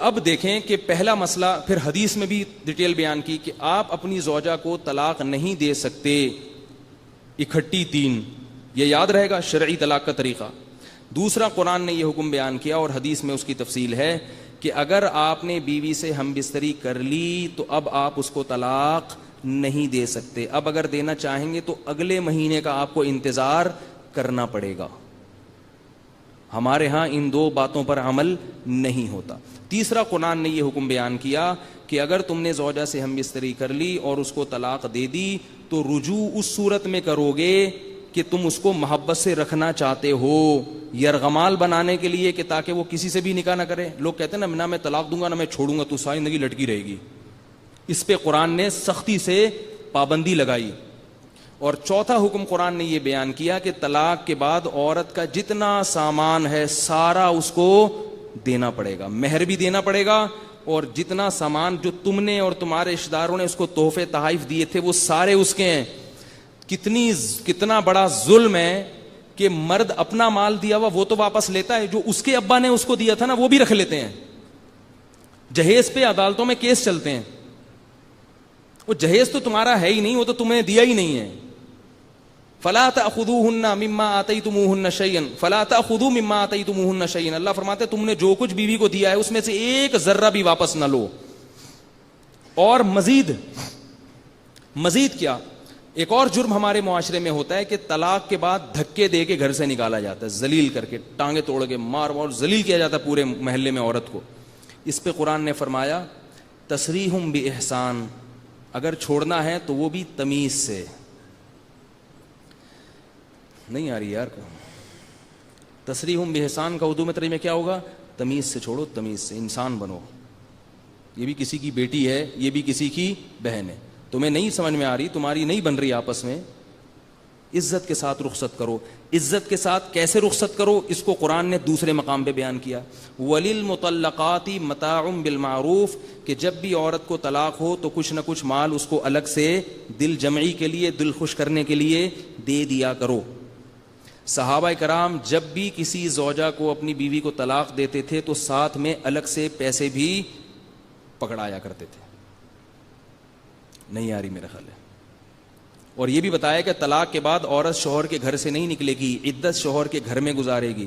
اب دیکھیں کہ پہلا مسئلہ پھر حدیث میں بھی ڈیٹیل بیان کی کہ آپ اپنی زوجہ کو طلاق نہیں دے سکتے اکٹھی تین، یہ یاد رہے گا شرعی طلاق کا طریقہ۔ دوسرا قرآن نے یہ حکم بیان کیا اور حدیث میں اس کی تفصیل ہے کہ اگر آپ نے بیوی سے ہم بستری کر لی تو اب آپ اس کو طلاق نہیں دے سکتے، اب اگر دینا چاہیں گے تو اگلے مہینے کا آپ کو انتظار کرنا پڑے گا۔ ہمارے ہاں ان دو باتوں پر عمل نہیں ہوتا۔ تیسرا قرآن نے یہ حکم بیان کیا کہ اگر تم نے زوجہ سے ہم بستری کر لی اور اس کو طلاق دے دی تو رجوع اس صورت میں کرو گے کہ تم اس کو محبت سے رکھنا چاہتے ہو، یرغمال بنانے کے لیے کہ تاکہ وہ کسی سے بھی نکاح نہ کرے۔ لوگ کہتے ہیں نہ میں طلاق دوں گا نہ میں چھوڑوں گا، تو ساری زندگی لٹکی رہے گی۔ اس پہ قرآن نے سختی سے پابندی لگائی۔ اور چوتھا حکم قرآن نے یہ بیان کیا کہ طلاق کے بعد عورت کا جتنا سامان ہے سارا اس کو دینا پڑے گا، مہر بھی دینا پڑے گا، اور جتنا سامان جو تم نے اور تمہارے رشتہ داروں نے اس کو تحفے تحائف دیے تھے وہ سارے اس کے ہیں۔ کتنا بڑا ظلم ہے کہ مرد اپنا مال دیا ہوا وہ تو واپس لیتا ہے، جو اس کے ابا نے اس کو دیا تھا نا وہ بھی رکھ لیتے ہیں۔ جہیز پہ عدالتوں میں کیس چلتے ہیں، وہ جہیز تو تمہارا ہے ہی نہیں، وہ تو تمہیں دیا ہی نہیں ہے۔ فلا تأخذوهن مما آتيتموهن شيئا فلا تأخذوا مما آتيتموهن شيئا، اللہ فرماتے ہیں تم نے جو کچھ بیوی کو دیا ہے اس میں سے ایک ذرہ بھی واپس نہ لو۔ اور مزید کیا ایک اور جرم ہمارے معاشرے میں ہوتا ہے کہ طلاق کے بعد دھکے دے کے گھر سے نکالا جاتا ہے، ذلیل کر کے، ٹانگیں توڑ کے مار ذلیل کیا جاتا ہے پورے محلے میں عورت کو۔ اس پہ قرآن نے فرمایا تسریح بإحسان، اگر چھوڑنا ہے تو وہ بھی تمیز سے۔ نہیں آ رہی یار کو تسریح بإحسان کا اردو میں ترجمہ کیا ہوگا؟ تمیز سے چھوڑو، تمیز سے، انسان بنو۔ یہ بھی کسی کی بیٹی ہے، یہ بھی کسی کی بہن ہے، تمہیں نہیں سمجھ میں آ رہی، تمہاری نہیں بن رہی آپس میں، عزت کے ساتھ رخصت کرو۔ عزت کے ساتھ کیسے رخصت کرو اس کو قرآن نے دوسرے مقام پہ بیان کیا، وَلِلْمُطَلَّقَاتِ مَتَاعٌ بِالْمَعْرُوفِ، کہ جب بھی عورت کو طلاق ہو تو کچھ نہ کچھ مال اس کو الگ سے دل جمعی کے لیے، دل خوش کرنے کے لیے دے دیا کرو۔ صحابہ کرام جب بھی کسی زوجہ کو اپنی بیوی کو طلاق دیتے تھے تو ساتھ میں الگ سے پیسے بھی پکڑایا کرتے تھے۔ نہیں آ رہی میرا خیال ہے۔ اور یہ بھی بتایا کہ طلاق کے بعد عورت شوہر کے گھر سے نہیں نکلے گی، عدت شوہر کے گھر میں گزارے گی،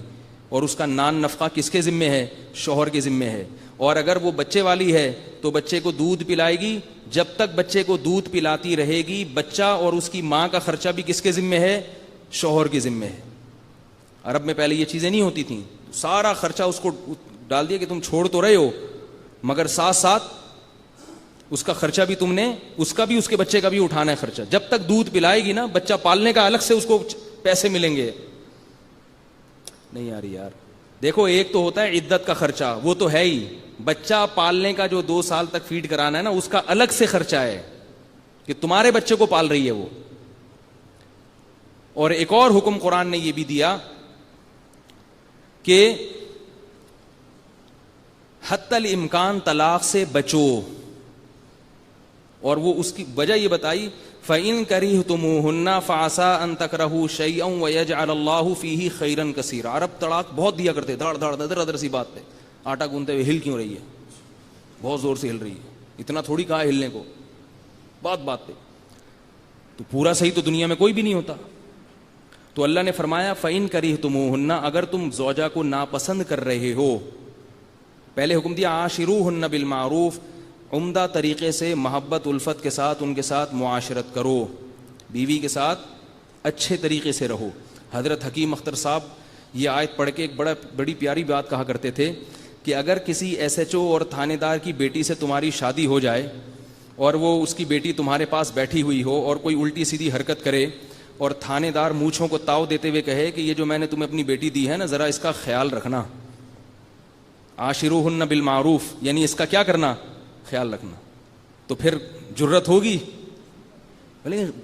اور اس کا نان نفقہ کس کے ذمے ہے؟ شوہر کے ذمے ہے۔ اور اگر وہ بچے والی ہے تو بچے کو دودھ پلائے گی، جب تک بچے کو دودھ پلاتی رہے گی بچہ اور اس کی ماں کا خرچہ بھی کس کے ذمے ہے؟ شوہر کے ذمے ہے۔ عرب میں پہلے یہ چیزیں نہیں ہوتی تھیں، سارا خرچہ اس کو ڈال دیا کہ تم چھوڑ تو رہے ہو مگر ساتھ ساتھ اس کا خرچہ بھی تم نے، اس کا بھی اس کے بچے کا بھی اٹھانا ہے خرچہ۔ جب تک دودھ پلائے گی نا بچہ پالنے کا الگ سے اس کو پیسے ملیں گے۔ نہیں آ رہی یار، دیکھو ایک تو ہوتا ہے عدت کا خرچہ، وہ تو ہے ہی، بچہ پالنے کا جو 2 سال تک فیڈ کرانا ہے نا اس کا الگ سے خرچہ ہے کہ تمہارے بچے کو پال رہی ہے وہ۔ اور ایک اور حکم قرآن نے یہ بھی دیا کہ حتی الامکان طلاق سے بچو، اور وہ اس کی وجہ یہ بتائی فَإِن كَرِهْتُمُوهُنَّ فَعَسَىٰ أَن تَكْرَهُوا شَيْئًا وَيَجْعَلَ اللَّهُ فِيهِ خَيْرًا كَثِيرًا۔ عرب طلاق بہت دیا کرتے، دھڑ دھڑ دھڑ دھڑ سی بات پہ آٹا گوندتے ہوئے ہل کیوں رہی ہے، بہت زور سے ہل رہی ہے، اتنا تھوڑی کہا ہلنے کو، بات پہ تو پورا صحیح تو دنیا میں کوئی بھی نہیں ہوتا۔ تو اللہ نے فرمایا فَإِن كَرِهْتُمُوهُنَّ، اگر تم زوجہ کو ناپسند کر رہے ہو، پہلے حکم دیا عاشروهن بالمعروف، عمدہ طریقے سے محبت الفت کے ساتھ ان کے ساتھ معاشرت کرو، بیوی کے ساتھ اچھے طریقے سے رہو۔ حضرت حکیم اختر صاحب یہ آیت پڑھ کے ایک بڑی پیاری بات کہا کرتے تھے کہ اگر کسی ایس ایچ او اور تھانے دار کی بیٹی سے تمہاری شادی ہو جائے اور وہ اس کی بیٹی تمہارے پاس بیٹھی ہوئی ہو اور کوئی الٹی سیدھی حرکت کرے اور تھانے دار مونچھوں کو تاؤ دیتے ہوئے کہے کہ یہ جو میں نے تمہیں اپنی بیٹی دی ہے نا ذرا اس کا خیال رکھنا، عاشروہن بالمعروف، یعنی اس کا کیا کرنا؟ خیال رکھنا، تو پھر جرت ہوگی؟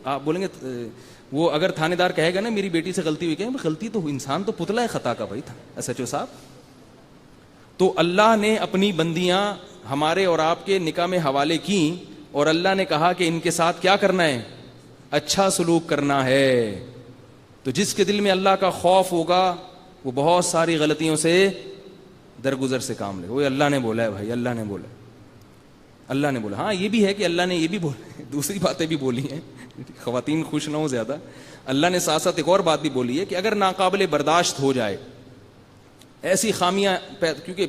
آپ بولیں گے وہ اگر تھانے دار کہے گا نا میری بیٹی سے غلطی ہوئی، کہ غلطی تو انسان تو پتلا ہے خطا کا بھائی تھا ایس ایچ او صاحب۔ تو اللہ نے اپنی بندیاں ہمارے اور آپ کے نکاح میں حوالے کی اور اللہ نے کہا کہ ان کے ساتھ کیا کرنا ہے؟ اچھا سلوک کرنا ہے۔ تو جس کے دل میں اللہ کا خوف ہوگا وہ بہت ساری غلطیوں سے درگزر سے کام لے. وہ اللہ نے بولا ہے بھائی, اللہ نے بولا, اللہ نے بولا. ہاں یہ بھی ہے کہ اللہ نے یہ بھی بولا, دوسری باتیں بھی بولی ہیں, خواتین خوش نہ ہو زیادہ. اللہ نے ساتھ ساتھ ایک اور بات بھی بولی ہے کہ اگر ناقابل برداشت ہو جائے ایسی خامیاں, کیونکہ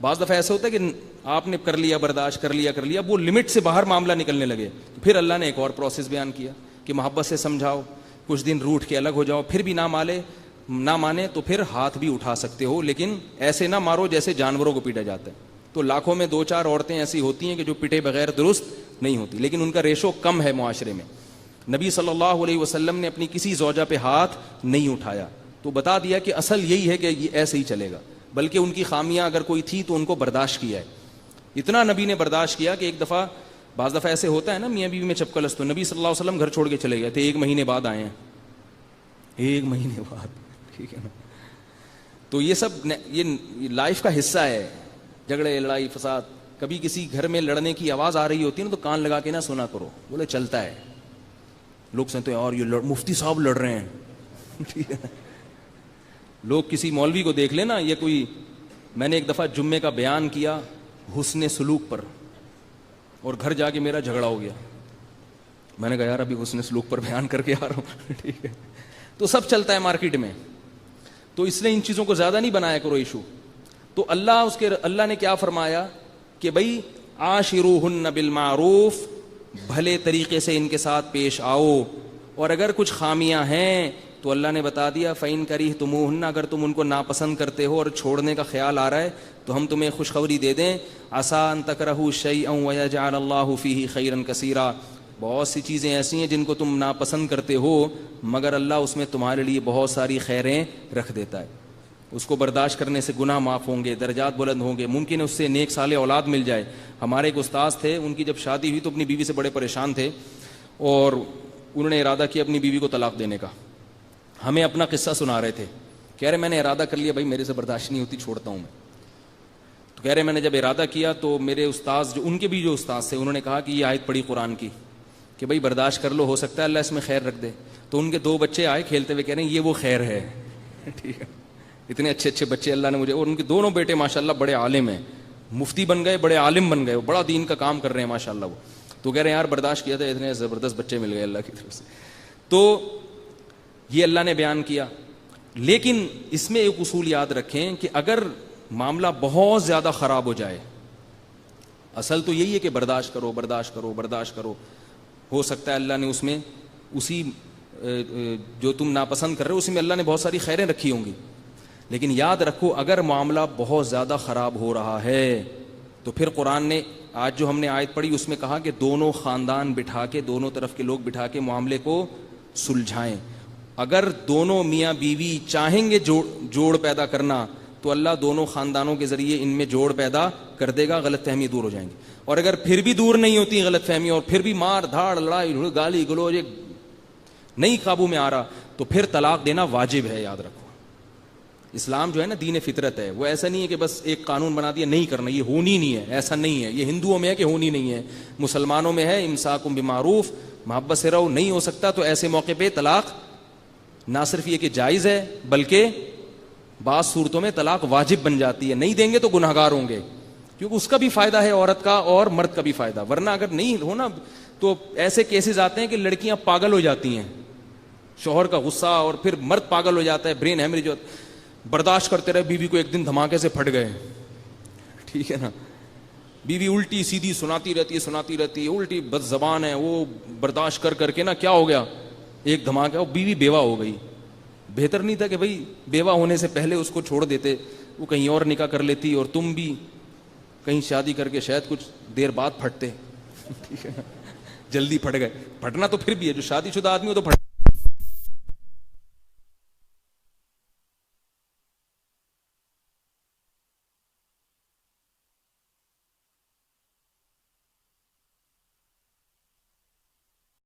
بعض دفعہ ایسا ہوتا ہے کہ آپ نے کر لیا برداشت, کر لیا, وہ لمٹ سے باہر معاملہ نکلنے لگے, پھر اللہ نے ایک اور پروسیس بیان کیا کہ محبت سے سمجھاؤ, کچھ دن روٹھ کے الگ ہو جاؤ, پھر بھی نہ مانے تو پھر ہاتھ بھی اٹھا سکتے ہو, لیکن ایسے نہ مارو جیسے جانوروں کو پیٹا جاتا ہے. تو لاکھوں میں 2-4 عورتیں ایسی ہوتی ہیں کہ جو پٹے بغیر درست نہیں ہوتی, لیکن ان کا ریشو کم ہے معاشرے میں. نبی صلی اللہ علیہ وسلم نے اپنی کسی زوجہ پہ ہاتھ نہیں اٹھایا, تو بتا دیا کہ اصل یہی ہے کہ یہ ایسے ہی چلے گا, بلکہ ان کی خامیاں اگر کوئی تھی تو ان کو برداشت کیا ہے. اتنا نبی نے برداشت کیا کہ ایک دفعہ, بعض دفعہ ایسے ہوتا ہے نا میاں بیوی میں چپکلس, تو نبی صلی اللہ علیہ وسلم گھر چھوڑ کے چلے گئے تھے, 1 مہینے بعد آئے ہیں, 1 مہینے بعد, ٹھیک ہے نا. تو یہ سب یہ لائف کا حصہ ہے, جھگڑے لڑائی فساد. کبھی کسی گھر میں لڑنے کی آواز آ رہی ہوتی ہے نا, تو کان لگا کے نہ سنا کرو, بولے چلتا ہے. لوگ سنتے ہیں اور یہ مفتی صاحب لڑ رہے ہیں, ٹھیک ہے. لوگ کسی مولوی کو دیکھ لینا, یہ کوئی, میں نے ایک دفعہ جمعے کا بیان کیا حسن سلوک پر, اور گھر جا کے میرا جھگڑا ہو گیا. میں نے کہا یار ابھی حسن سلوک پر بیان کر کے آ رہا ہوں, ٹھیک ہے. تو سب چلتا ہے مارکیٹ میں, تو اس لیے ان چیزوں کو زیادہ نہیں بنایا کرو ایشو. تو اللہ نے کیا فرمایا کہ بھائی عاشروہن بالمعروف, بھلے طریقے سے ان کے ساتھ پیش آؤ, اور اگر کچھ خامیاں ہیں تو اللہ نے بتا دیا فَإِن كَرِهْتُمُوهُنَّ, اگر تم ان کو ناپسند کرتے ہو اور چھوڑنے کا خیال آ رہا ہے تو ہم تمہیں خوشخبری دے دیں, عَسَىٰ أَن تَكْرَهُوا شَيْئًا وَيَجْعَلَ اللَّهُ فِيهِ خَيْرًا كَثِيرًا. بہت سی چیزیں ایسی ہیں جن کو تم ناپسند کرتے ہو, مگر اللہ اس میں تمہارے لیے بہت ساری خیریں رکھ دیتا ہے. اس کو برداشت کرنے سے گناہ معاف ہوں گے, درجات بلند ہوں گے, ممکن ہے اس سے نیک صالح اولاد مل جائے. ہمارے ایک استاذ تھے, ان کی جب شادی ہوئی تو اپنی بیوی سے بڑے پریشان تھے, اور انہوں نے ارادہ کیا اپنی بیوی کو طلاق دینے کا. ہمیں اپنا قصہ سنا رہے تھے, کہہ رہے میں نے ارادہ کر لیا بھائی میرے سے برداشت نہیں ہوتی, چھوڑتا ہوں میں. تو کہہ رہے میں نے جب ارادہ کیا تو میرے استاذ, جو ان کے بھی جو استاذ تھے, انہوں نے کہا کہ یہ آیت پڑھی قرآن کی کہ بھائی برداشت کر لو, ہو سکتا ہے اللہ اس میں خیر رکھ دے. تو ان کے 2 بچے آئے کھیلتے ہوئے, کہہ رہے ہیں یہ وہ خیر ہے, ٹھیک ہے. اتنے اچھے اچھے بچے اللہ نے مجھے, اور ان کے دونوں بیٹے ماشاءاللہ بڑے عالم ہیں, مفتی بن گئے, بڑے عالم بن گئے, وہ بڑا دین کا کام کر رہے ہیں ماشاءاللہ وہ. تو کہہ رہے ہیں یار برداشت کیا تھا, اتنے زبردست بچے مل گئے اللہ کی طرف سے. تو یہ اللہ نے بیان کیا. لیکن اس میں ایک اصول یاد رکھیں کہ اگر معاملہ بہت زیادہ خراب ہو جائے, اصل تو یہی ہے کہ برداشت کرو, برداشت کرو, برداشت کرو. ہو سکتا ہے اللہ نے اس میں اسی جو تم ناپسند کر رہے ہو اسی میں اللہ نے بہت ساری خیریں رکھی ہوں گی. لیکن یاد رکھو اگر معاملہ بہت زیادہ خراب ہو رہا ہے تو پھر قرآن نے آج جو ہم نے آیت پڑھی اس میں کہا کہ دونوں خاندان بٹھا کے, دونوں طرف کے لوگ بٹھا کے معاملے کو سلجھائیں. اگر دونوں میاں بیوی چاہیں گے جوڑ پیدا کرنا تو اللہ دونوں خاندانوں کے ذریعے ان میں جوڑ پیدا کر دے گا, غلط فہمی دور ہو جائیں گی. اور اگر پھر بھی دور نہیں ہوتی غلط فہمی, اور پھر بھی مار دھاڑ, لڑائی, گالی گلوچ نہیں قابو میں آ رہا, تو پھر طلاق دینا واجب ہے. یاد رکھو اسلام جو ہے نا دین فطرت ہے, وہ ایسا نہیں ہے کہ بس ایک قانون بنا دیا نہیں کرنا, یہ ہونی نہیں ہے, ایسا نہیں ہے. یہ ہندوؤں میں ہے کہ ہونی نہیں ہے, مسلمانوں میں ہے امساکم بمعروف, محبت سے رہو. نہیں ہو سکتا تو ایسے موقع پہ طلاق نہ صرف یہ کہ جائز ہے بلکہ بعض صورتوں میں طلاق واجب بن جاتی ہے. نہیں دیں گے تو گناہگار ہوں گے, کیونکہ اس کا بھی فائدہ ہے عورت کا اور مرد کا بھی فائدہ. ورنہ اگر نہیں ہونا تو ایسے کیسز آتے ہیں کہ لڑکیاں پاگل ہو جاتی ہیں, شوہر کا غصہ, اور پھر مرد پاگل ہو جاتا ہے, برین ہیمریج, برداشت کرتے رہے, بیوی کو ایک دن دھماکے سے پھٹ گئے, ٹھیک ہے نا. بیوی الٹی سیدھی سناتی رہتی ہے, الٹی بد زبان ہے, وہ برداشت کر کے نا کیا ہو گیا, ایک دھماکہ, وہ بیوی بیوہ ہو گئی. بہتر نہیں تھا کہ بھائی بیوہ ہونے سے پہلے اس کو چھوڑ دیتے, وہ کہیں اور نکاح کر لیتی اور تم بھی کہیں شادی کر کے شاید کچھ دیر بعد پھٹتے, ٹھیک ہے نا. جلدی پھٹ گئے. پھٹنا تو پھر بھی ہے, جو شادی شدہ آدمی ہو تو پھٹ